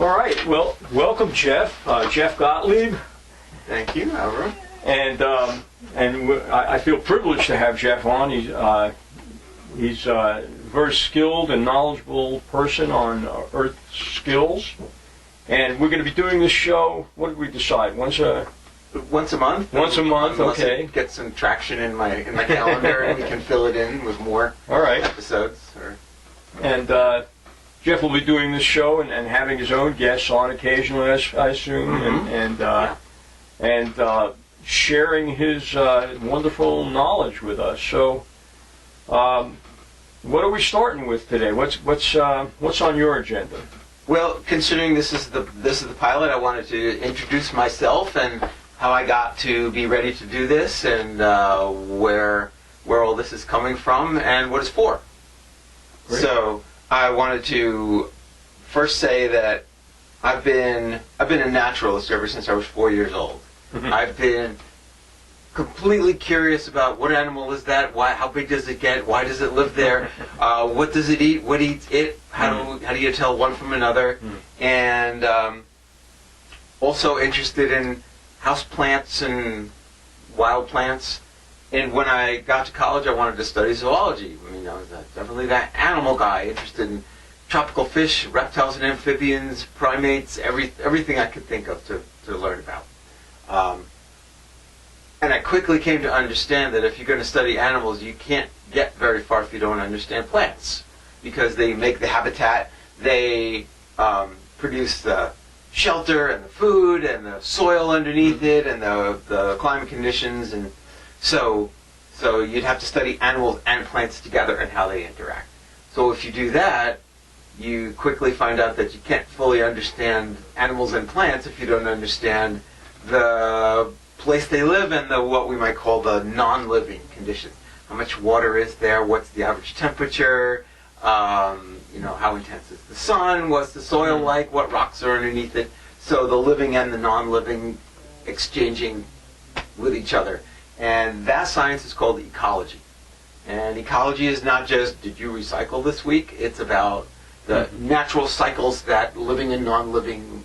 All right. Well, welcome, Jeff. Jeff Gottlieb. Thank you, Alvaro. I feel privileged to have Jeff on. He's a very skilled and knowledgeable person on earth skills. And we're going to be doing this show, what did we decide? Once a month. Once a month, okay. Get some traction in my calendar, and we can fill it in with more episodes. And Jeff will be doing this show and having his own guests on occasionally, I assume, and sharing his wonderful knowledge with us. So, what are we starting with today? What's on your agenda? Well, considering this is the pilot, I wanted to introduce myself and how I got to be ready to do this, and where all this is coming from and what it's for. Great. So I wanted to first say that I've been a naturalist ever since I was 4 years old. I've been completely curious about what animal is that, how big does it get, why does it live there, what does it eat, what eats it, how do you tell one from another, and also interested in house plants and wild plants. And when I got to college, I wanted to study zoology. I mean, I was definitely that animal guy, interested in tropical fish, reptiles and amphibians, primates, everything I could think of to learn about. And I quickly came to understand that if you're going to study animals, you can't get very far if you don't understand plants, because they make the habitat, they produce the shelter and the food and the soil underneath it and the climate conditions, and so you'd have to study animals and plants together and how they interact. So if you do that, you quickly find out that you can't fully understand animals and plants if you don't understand the place they live in, what we might call the non-living conditions. How much water is there? What's the average temperature? How intense is the sun? What's the soil like? What rocks are underneath it? So the living and the non-living exchanging with each other. And that science is called ecology. And ecology is not just, did you recycle this week? It's about the natural cycles that living and non-living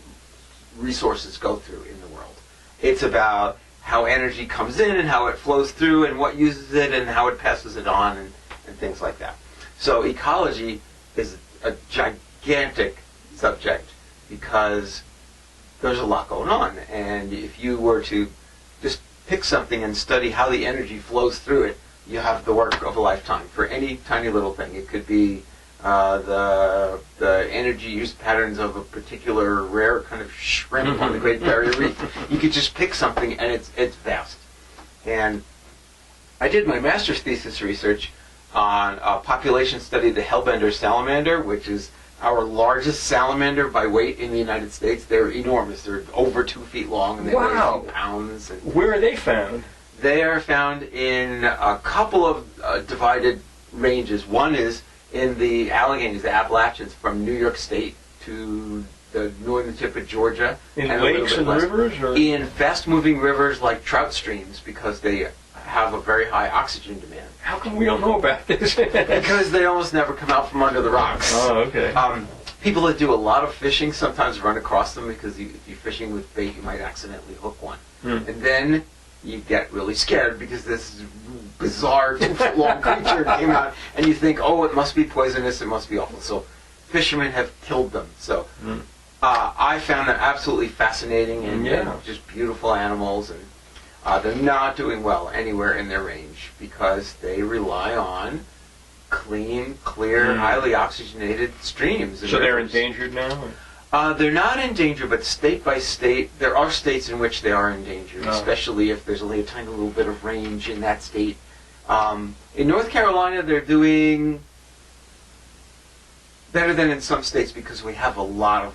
resources go through in the world. It's about how energy comes in and how it flows through and what uses it and how it passes it on and things like that. So ecology is a gigantic subject because there's a lot going on. And if you were to just pick something and study how the energy flows through it, you have the work of a lifetime for any tiny little thing. It could be the energy use patterns of a particular rare kind of shrimp on the Great Barrier Reef. You could just pick something and it's vast. And I did my master's thesis research on a population study of the hellbender salamander, which is our largest salamander by weight in the United States. They're enormous. They're over 2 feet long and they weigh a few pounds. And where are they found? They are found in a couple of divided ranges. One is in the Alleghenies, the Appalachians, from New York State to the northern tip of Georgia. In lakes and rivers? Or? In fast-moving rivers like trout streams, because they have a very high oxygen demand. How come we don't know about this? Because they almost never come out from under the rocks. Oh, okay. People that do a lot of fishing sometimes run across them because if you're fishing with bait, you might accidentally hook one. And then you get really scared because this bizarre 2-foot-long creature came out, and you think, oh, it must be poisonous, it must be awful. So fishermen have killed them. So I found them absolutely fascinating and just beautiful animals, and they're not doing well anywhere in their range because they rely on clean, clear, highly oxygenated streams. So they're endangered now? They're not in danger, but state by state, there are states in which they are endangered, especially if there's only a tiny little bit of range in that state. In North Carolina, they're doing better than in some states because we have a lot of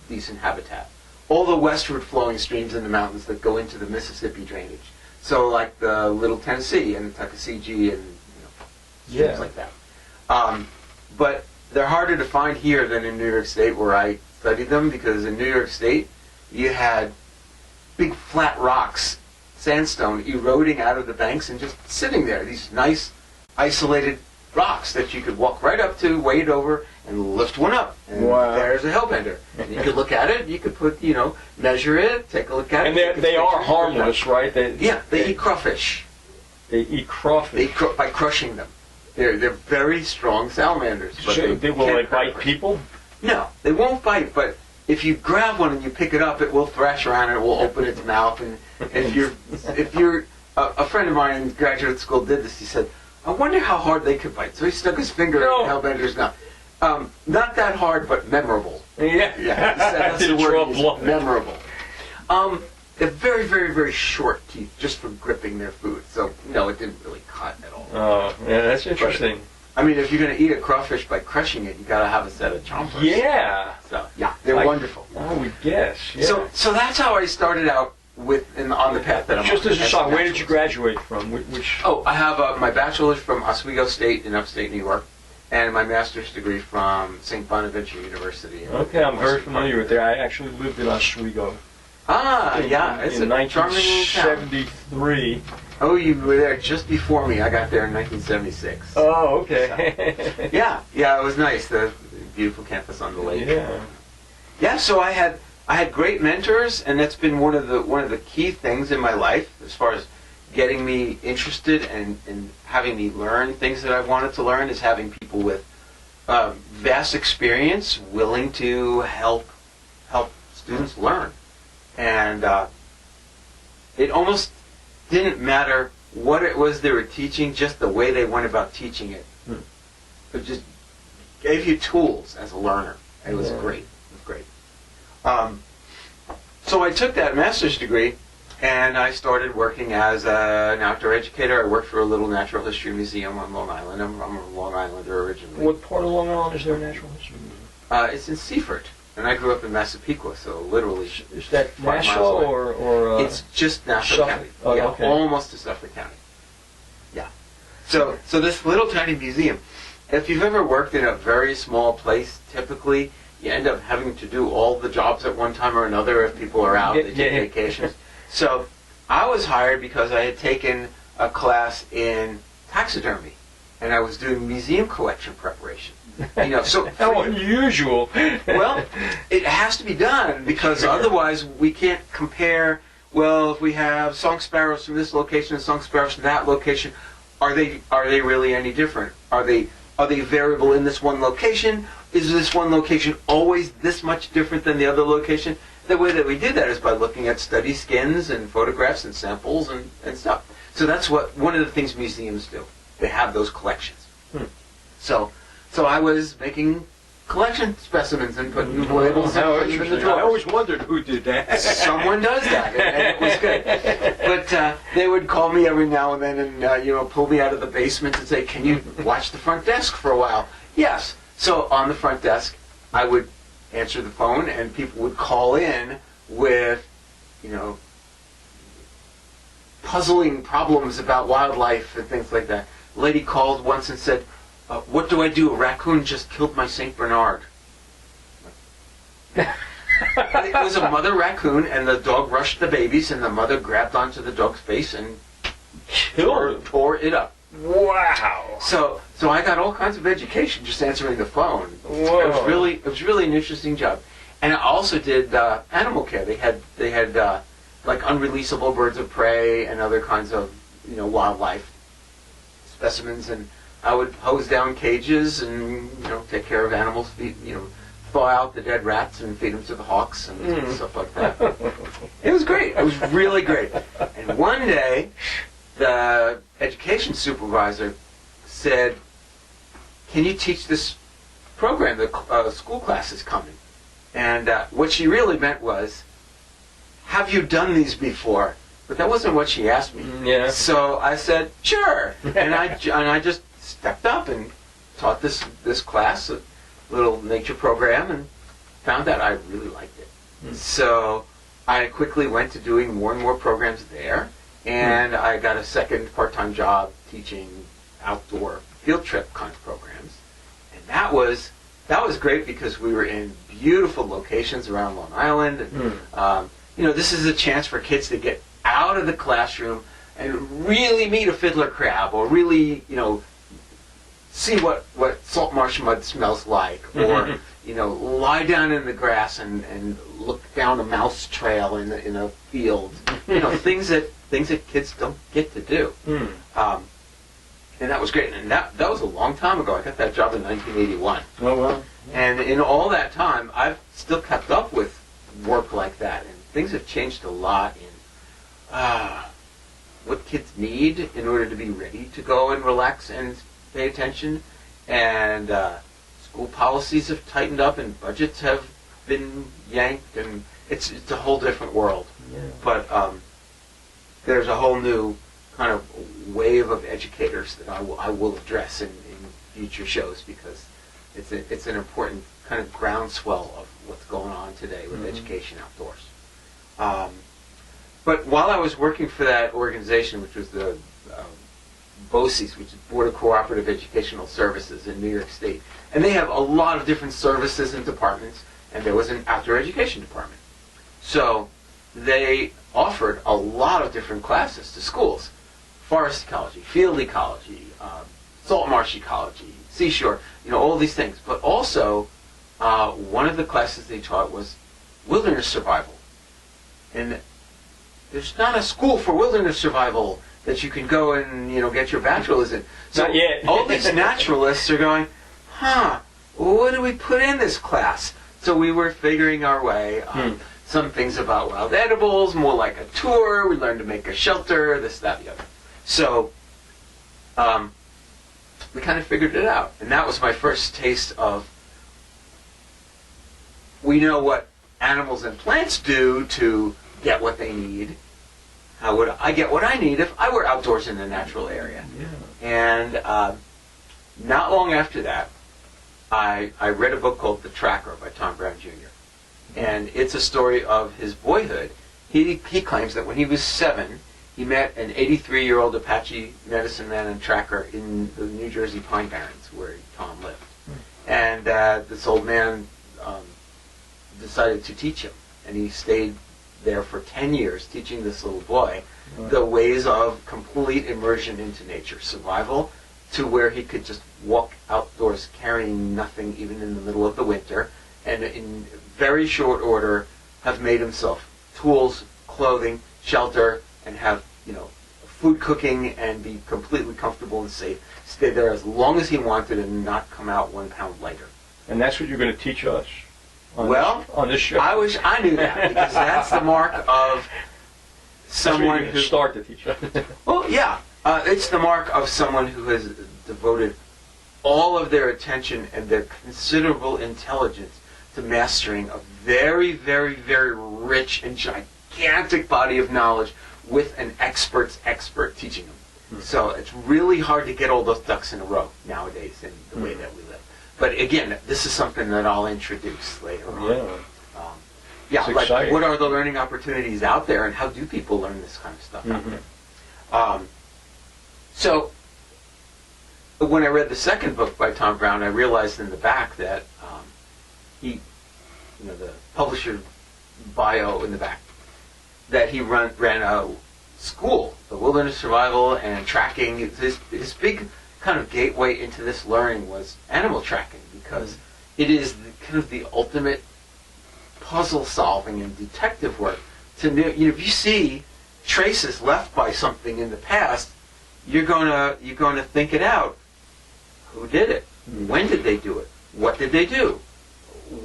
decent habitat. All the westward flowing streams in the mountains that go into the Mississippi drainage. So like the Little Tennessee and the Tuckasegee and things like that. But they're harder to find here than in New York State where I studied them, because in New York State you had big flat rocks, sandstone, eroding out of the banks and just sitting there. These nice isolated rocks that you could walk right up to, wade over, and lift one up. And wow. There's a hellbender. And you could look at it, you could put, measure it, take a look at it. And they are harmless, right? They eat crawfish. They eat crawfish? By crushing them. They're very strong salamanders. But So will they bite people? No, they won't bite, but if you grab one and you pick it up, it will thrash around and it will open its mouth. And if you're a friend of mine in graduate school did this, he said, I wonder how hard they could bite. So he stuck his finger in the hellbender's mouth. Not that hard, but memorable. Yeah. That's the word. Memorable. They're very, very, very short teeth, just for gripping their food. So no, it didn't really cut at all. Oh, yeah, that's interesting. But, if you're going to eat a crawfish by crushing it, you got to have a set of chompers. Yeah. So yeah, they're wonderful. I would guess. Yeah. So that's how I started out on the path that I'm on. Just as a side, where did you graduate from? Which? Oh, I have my bachelor's from Oswego State in upstate New York, and my master's degree from St. Bonaventure University. Okay, I'm very familiar with it. I actually lived in Oswego. It's in a charming town. 1973. Oh, you were there just before me. I got there in 1976. Oh, okay. So, yeah, it was nice. The beautiful campus on the lake. Yeah. Yeah, so I had great mentors, and that's been one of the key things in my life as far as getting me interested and having me learn things that I've wanted to learn, is having people with vast experience willing to help students learn. And it almost didn't matter what it was they were teaching, just the way they went about teaching it. It just gave you tools as a learner. It was great. It was great. So I took that master's degree, and I started working as an outdoor educator. I worked for a little natural history museum on Long Island. I'm a Long Islander originally. What part of Long Island is there a natural history museum? It's in Seaford. And I grew up in Massapequa, so literally. Is that Nassau or it's just Nassau Suffolk County. Oh, yeah, okay. Almost to Suffolk County. Yeah. So this little tiny museum, if you've ever worked in a very small place, typically you end up having to do all the jobs at one time or another if people are out, they take vacations. So I was hired because I had taken a class in taxidermy, and I was doing museum collection preparation. So how unusual. Well, it has to be done because otherwise we can't compare. Well, if we have song sparrows from this location and song sparrows from that location, are they really any different? Are they variable in this one location? Is this one location always this much different than the other location? The way that we do that is by looking at study skins and photographs and samples and stuff. So that's one of the things museums do. They have those collections. So I was making collection specimens and putting labels and putting them in the drawers. I always wondered who did that. Someone does that, and it was good. But they would call me every now and then and pull me out of the basement and say, "Can you watch the front desk for a while?" Yes. So on the front desk, I would answer the phone, and people would call in with, puzzling problems about wildlife and things like that. A lady called once and said, what do I do? A raccoon just killed my St. Bernard. It was a mother raccoon, and the dog rushed the babies, and the mother grabbed onto the dog's face and tore it up. Wow. So I got all kinds of education just answering the phone. Whoa. It was really an interesting job. And I also did animal care. They had like unreleasable birds of prey and other kinds of wildlife specimens, and I would hose down cages and take care of animals, thaw out the dead rats and feed them to the hawks and stuff like that. It was great. It was really great. And one day, the education supervisor said, "Can you teach this program? The school class is coming." And what she really meant was, "Have you done these before?" But that wasn't what she asked me. Yeah. So I said, "Sure," and I just stepped up and taught this class, a little nature program, and found that I really liked it. So I quickly went to doing more and more programs there, and I got a second part-time job teaching outdoor field trip kind of programs, and that was great because we were in beautiful locations around Long Island, and this is a chance for kids to get out of the classroom and really meet a fiddler crab, or really see what salt marsh mud smells like, or lie down in the grass and look down a mouse trail in a field. Things that kids don't get to do. And that was great. And that was a long time ago. I got that job in 1981. Oh, well. And in all that time, I've still kept up with work like that. And things have changed a lot in what kids need in order to be ready to go and relax and pay attention. And school policies have tightened up, and budgets have been yanked, and it's a whole different world. Yeah. But there's a whole new kind of wave of educators that I will address in future shows, because it's an important kind of groundswell of what's going on today with education outdoors. But while I was working for that organization, which was the BOCES, which is Board of Cooperative Educational Services in New York State, and they have a lot of different services and departments, and there was an outdoor education department. So they offered a lot of different classes to schools: forest ecology, field ecology, salt marsh ecology, seashore, all these things. But also, one of the classes they taught was wilderness survival. And there's not a school for wilderness survival that you can go and get your bachelor's in. So not yet. All these naturalists are going, what do we put in this class? So we were figuring our way. Some things about wild edibles, more like a tour. We learned to make a shelter, this, that, the other. So we kind of figured it out. And that was my first taste of, we know what animals and plants do to get what they need. How would I get what I need if I were outdoors in a natural area? Yeah. And not long after that, I read a book called The Tracker by Tom Brown Jr. And it's a story of his boyhood. He claims that when he was 7, he met an 83-year-old Apache medicine man and tracker in the New Jersey Pine Barrens, where Tom lived. And this old man decided to teach him. And he stayed there for 10 years teaching this little boy the ways of complete immersion into nature, survival, to where he could just walk outdoors carrying nothing even in the middle of the winter, and in very short order have made himself tools, clothing, shelter, and have food cooking and be completely comfortable and safe. Stay there as long as he wanted and not come out 1 pound lighter. And that's what you're going to teach us on this show. I wish I knew that, because that's the mark of someone who start to teach us. Well, yeah, it's the mark of someone who has devoted all of their attention and their considerable intelligence to mastering a very, very, very rich and gigantic body of knowledge with an expert's expert teaching them. So it's really hard to get all those ducks in a row nowadays in the way that we live. But again, this is something that I'll introduce later on. Yeah, like exciting. What are the learning opportunities out there, and how do people learn this kind of stuff out there? So when I read the second book by Tom Brown, I realized in the back that the publisher bio in the back, that he ran a school, the wilderness survival and tracking. His big kind of gateway into this learning was animal tracking, because it is kind of the ultimate puzzle solving and detective work. If you see traces left by something in the past, you're gonna think it out. Who did it? When did they do it? What did they do?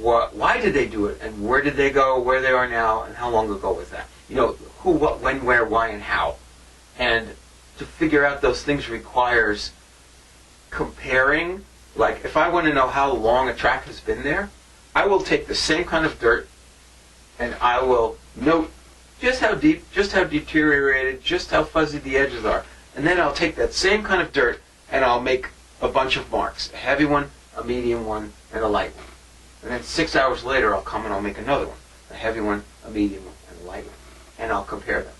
Why did they do it? And where did they go? Where they are now? And how long ago was that? Who, what, when, where, why, and how. And to figure out those things requires comparing. Like, if I want to know how long a track has been there, I will take the same kind of dirt, and I will note just how deep, just how deteriorated, just how fuzzy the edges are. And then I'll take that same kind of dirt, and I'll make a bunch of marks. A heavy one, a medium one, and a light one. And then 6 hours later, I'll come and I'll make another one. A heavy one, a medium one, and a light one. And I'll compare them.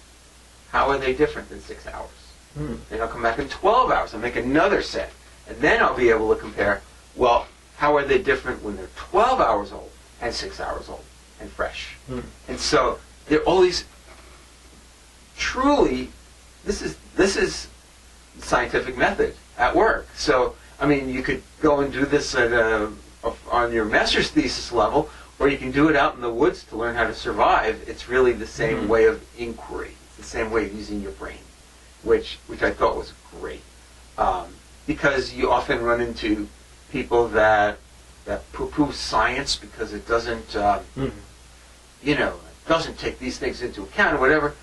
How are they different in 6 hours? Then I'll come back in 12 hours and make another set. And then I'll be able to compare, well, how are they different when they're 12 hours old and 6 hours old and fresh? And so there are all these, truly, this is scientific method at work. So I mean, you could go and do this on your master's thesis level, or you can do it out in the woods to learn how to survive. It's really the same way of inquiry. It's the same way of using your brain, which I thought was great. Because you often run into people that poo-poo science because it doesn't, doesn't take these things into account or whatever.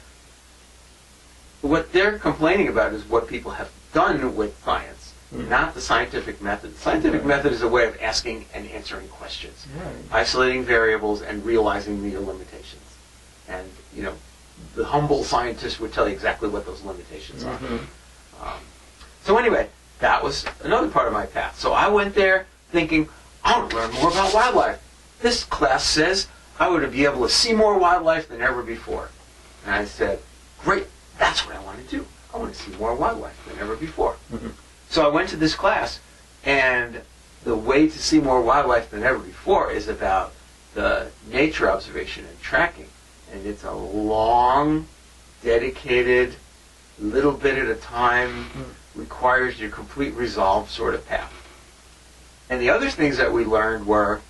What they're complaining about is what people have done with science, not the scientific method. The scientific method is a way of asking and answering questions, isolating variables and realizing your limitations. And, the humble scientist would tell you exactly what those limitations are. So anyway, that was another part of my path. So I went there thinking, I want to learn more about wildlife. This class says I would be able to see more wildlife than ever before. And I said, great, that's what I want to do. I want to see more wildlife than ever before. So I went to this class, and the way to see more wildlife than ever before is about the nature observation and tracking. And it's a long, dedicated, little bit at a time, requires your complete resolve sort of path. And the other things that we learned were,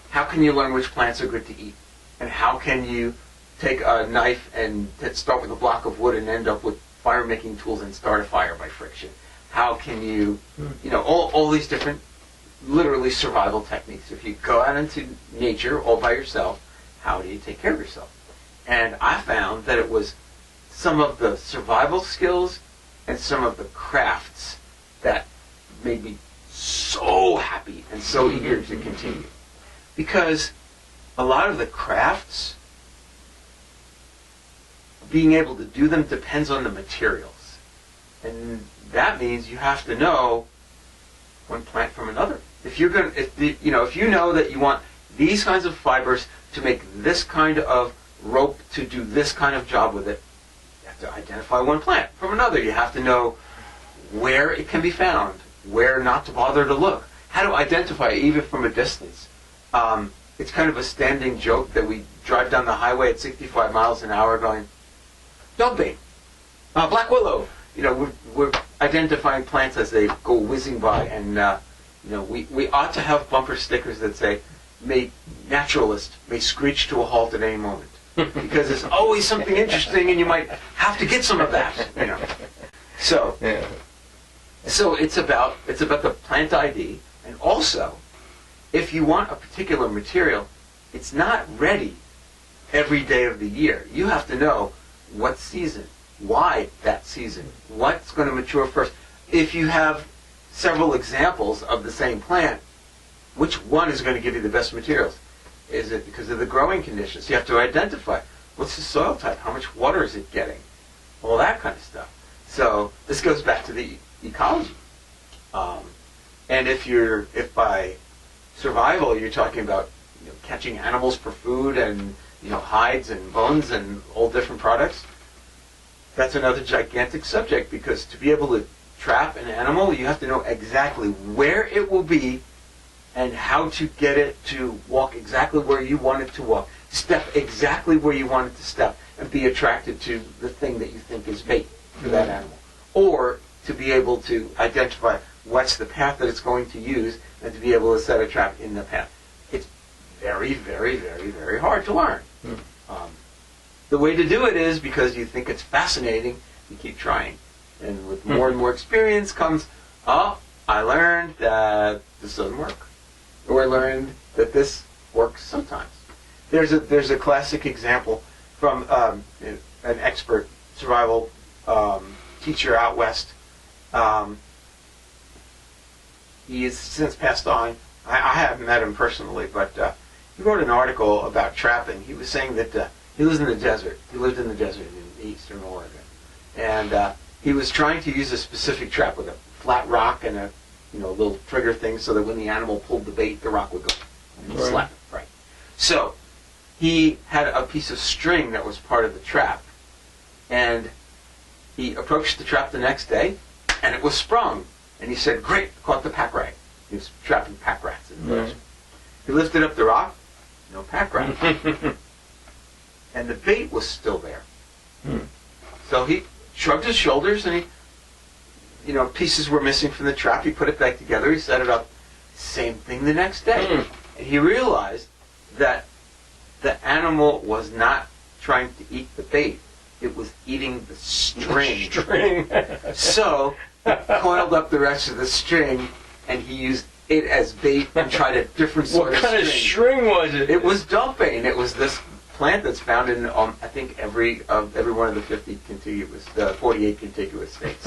how can you learn which plants are good to eat? And how can you take a knife and start with a block of wood and end up with fire-making tools and start a fire by friction? How can you, all these different, literally survival techniques. If you go out into nature all by yourself, how do you take care of yourself? And I found that it was some of the survival skills and some of the crafts that made me so happy and so eager to continue. Because a lot of the crafts, being able to do them depends on the materials. And that means you have to know one plant from another. If you know that you want these kinds of fibers to make this kind of rope to do this kind of job with it, you have to identify one plant from another. You have to know where it can be found, where not to bother to look, how to identify it even from a distance. It's kind of a standing joke that we drive down the highway at 65 miles an hour going, dumping, black willow. We're identifying plants as they go whizzing by, and we ought to have bumper stickers that say, "May naturalist may screech to a halt at any moment," because there's always something interesting, and you might have to get some of that. So it's about the plant ID, and also, if you want a particular material, it's not ready every day of the year. You have to know what season, why that season, what's going to mature first. If you have several examples of the same plant, which one is going to give you the best materials? Is it because of the growing conditions? You have to identify what's the soil type, how much water is it getting, all that kind of stuff. So this goes back to the ecology. And if by survival you're talking about catching animals for food and hides and bones and all different products, that's another gigantic subject, because to be able to trap an animal, you have to know exactly where it will be and how to get it to walk exactly where you want it to walk, step exactly where you want it to step, and be attracted to the thing that you think is bait for that animal. Or to be able to identify what's the path that it's going to use and to be able to set a trap in the path. It's very, very, very, very hard to learn. The way to do it is, because you think it's fascinating, you keep trying. And with more and more experience comes, I learned that this doesn't work. Or I learned that this works sometimes. There's a classic example from an expert survival teacher out west. He has since passed on. I haven't met him personally, but he wrote an article about trapping. He was saying that he lives in the desert. He lived in the desert in eastern Oregon. And he was trying to use a specific trap with a flat rock and a little trigger thing, so that when the animal pulled the bait, the rock would go and slap it. Right. So he had a piece of string that was part of the trap, and he approached the trap the next day, and it was sprung. And he said, "Great, caught the pack rat." He was trapping pack rats in the desert. He lifted up the rock, no pack rat. And the bait was still there. So he shrugged his shoulders, and pieces were missing from the trap. He put it back together. He set it up. Same thing the next day. And he realized that the animal was not trying to eat the bait. It was eating the string. So he coiled up the rest of the string, and he used it as bait and tried a different sort of string. What kind of string was it? It was dulpain. It was this plant that's found in, I think, every one of the 48 contiguous states.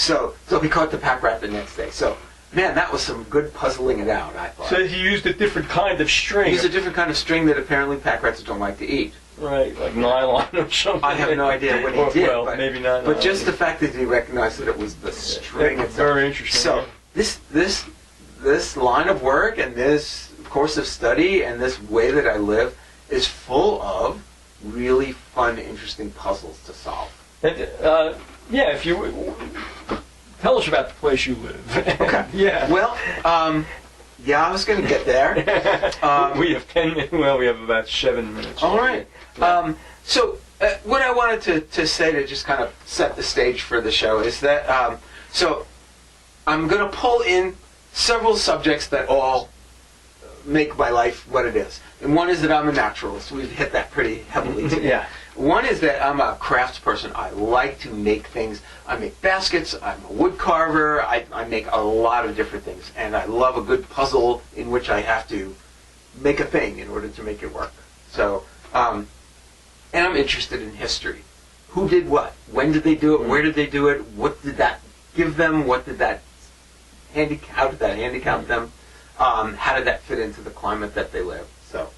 So he caught the pack rat the next day. So, man, that was some good puzzling it out, I thought. So he used a different kind of string. He used a different kind of string that apparently pack rats don't like to eat. Right, like nylon or something. I have no idea what he did. Well, maybe not. But just the fact that he recognized that it was the string itself. Very interesting. So this line of work and this course of study and this way that I live is full of really fun, interesting puzzles to solve. And, if you tell us about the place you live. Okay. Yeah. Well, I was going to get there. We have 10 minutes. Well, we have about 7 minutes. All right. So what I wanted to say to just kind of set the stage for the show is that so I'm going to pull in several subjects that all make my life what it is. And one is that I'm a naturalist. We've hit that pretty heavily today. Yeah. One is that I'm a crafts person. I like to make things. I make baskets. I'm a wood carver. I make a lot of different things. And I love a good puzzle in which I have to make a thing in order to make it work. So, and I'm interested in history. Who did what? When did they do it? Where did they do it? What did that give them? How did that handicap them? How did that fit into the climate that they live? So,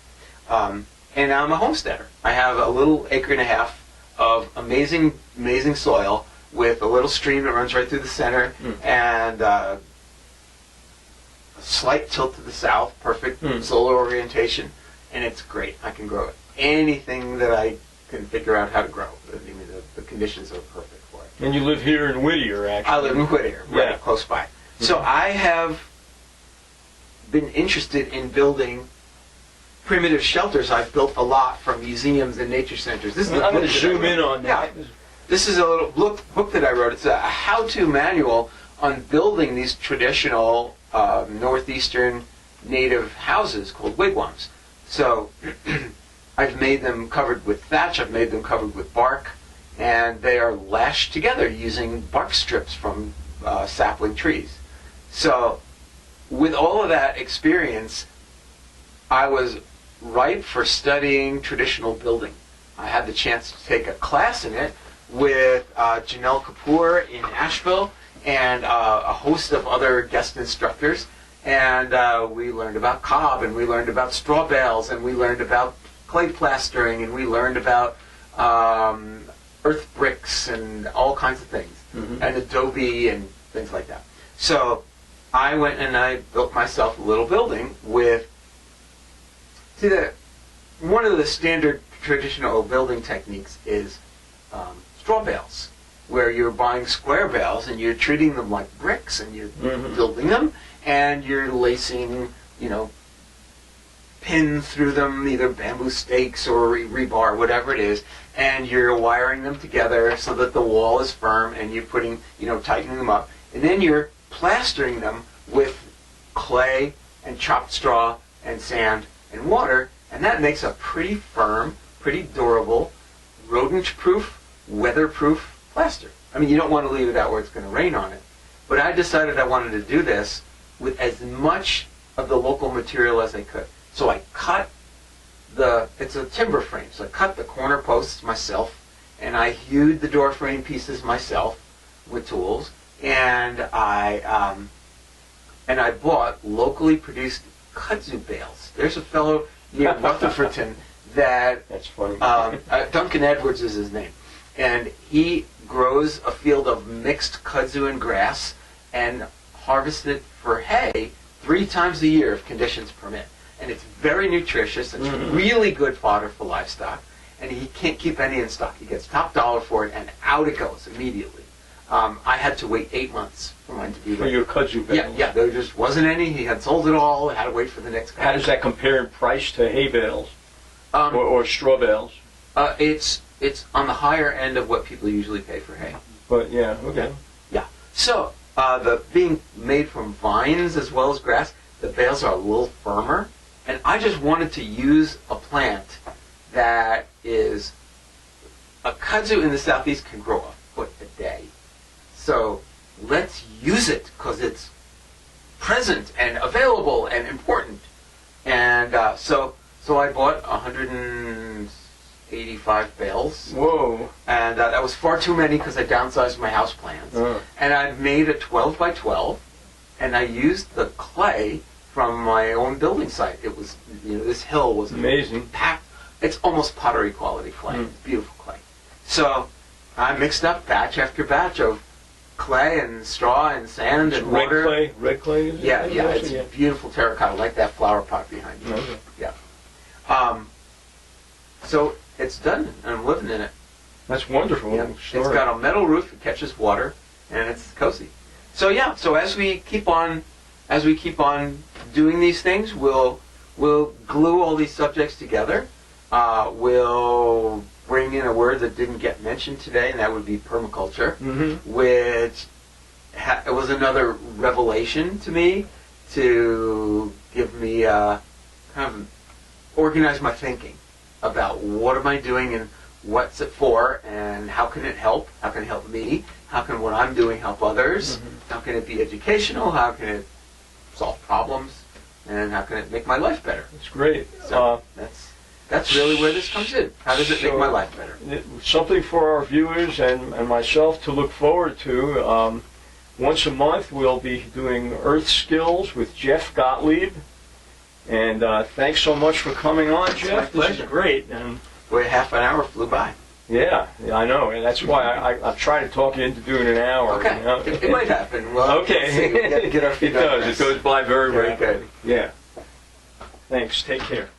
and I'm a homesteader. I have a little acre and a half of amazing soil with a little stream that runs right through the center and a slight tilt to the south, perfect solar orientation, and it's great. I can grow anything that I can figure out how to grow. I mean, the conditions are perfect for it. And you live here in Whittier, actually. I live in Whittier, right, close by. So I have been interested in building primitive shelters. I've built a lot from museums and nature centers. I'm going to zoom in on that. Yeah. This is a little book that I wrote. It's a how-to manual on building these traditional northeastern native houses called wigwams. So I've made them covered with thatch. I've made them covered with bark. And they are lashed together using bark strips from sapling trees. So with all of that experience, I was ripe for studying traditional building. I had the chance to take a class in it with Janelle Kapoor in Asheville and a host of other guest instructors. And we learned about cob, and we learned about straw bales, and we learned about clay plastering, and we learned about earth bricks and all kinds of things, and adobe and things like that. So I went and I built myself a little building with, one of the standard traditional building techniques is straw bales, where you're buying square bales and you're treating them like bricks, and you're building them, and you're lacing, pins through them, either bamboo stakes or rebar, whatever it is, and you're wiring them together so that the wall is firm, and you're putting, tightening them up, and then you're plastering them with clay and chopped straw and sand and water, and that makes a pretty firm, pretty durable, rodent-proof, weather-proof plaster. I mean, you don't want to leave it out where it's going to rain on it. But I decided I wanted to do this with as much of the local material as I could. So I cut it's a timber frame, so I cut the corner posts myself, and I hewed the door frame pieces myself with tools, and I bought locally produced kudzu bales. There's a fellow near Rutherfordton that's funny. Duncan Edwards is his name, and he grows a field of mixed kudzu and grass and harvests it for hay 3 times a year if conditions permit. And it's very nutritious. It's really good fodder for livestock, and he can't keep any in stock. He gets top dollar for it, and out it goes immediately. I had to wait 8 months for mine to be ready. For your kudzu bales? Yeah, there just wasn't any. He had sold it all. I had to wait for the next guy. How does that compare in price to hay bales or straw bales? It's on the higher end of what people usually pay for hay. But yeah, okay. Yeah. So, the being made from vines as well as grass, the bales are a little firmer. And I just wanted to use a plant that is, a kudzu in the southeast can grow a foot a day. So let's use it because it's present and available and important. And so I bought 185 bales. Whoa. And that was far too many because I downsized my house plants. And I made a 12 by 12, and I used the clay from my own building site. It was, this hill was amazing. Packed. It's almost pottery quality clay. It's beautiful clay. So I mixed up batch after batch of clay and straw and sand and water. Red clay? Is it? Yeah, it's beautiful terracotta, like that flower pot behind you. Okay. Yeah. So it's done, and I'm living in it. That's wonderful. Yeah. It's got a metal roof, it catches water, and it's cozy. So yeah, so as we keep on doing these things, we'll glue all these subjects together. We'll bring in a word that didn't get mentioned today, and that would be permaculture, which it was another revelation to me to give me kind of organize my thinking about what am I doing and what's it for, and how can it help? How can it help me? How can what I'm doing help others? How can it be educational? How can it solve problems? And how can it make my life better? That's great. So that's really where this comes in. How does it make my life better? Something for our viewers and myself to look forward to. Once a month we'll be doing Earth Skills with Jeff Gottlieb. And thanks so much for coming on, Jeff. My pleasure. This is great. And Boy, half an hour flew by. Yeah, I know, and that's why I've tried to talk you into doing an hour. Okay, it might happen. Well, okay, let's see. We get our feet it does. It goes by very, very good. Yeah. Thanks. Take care.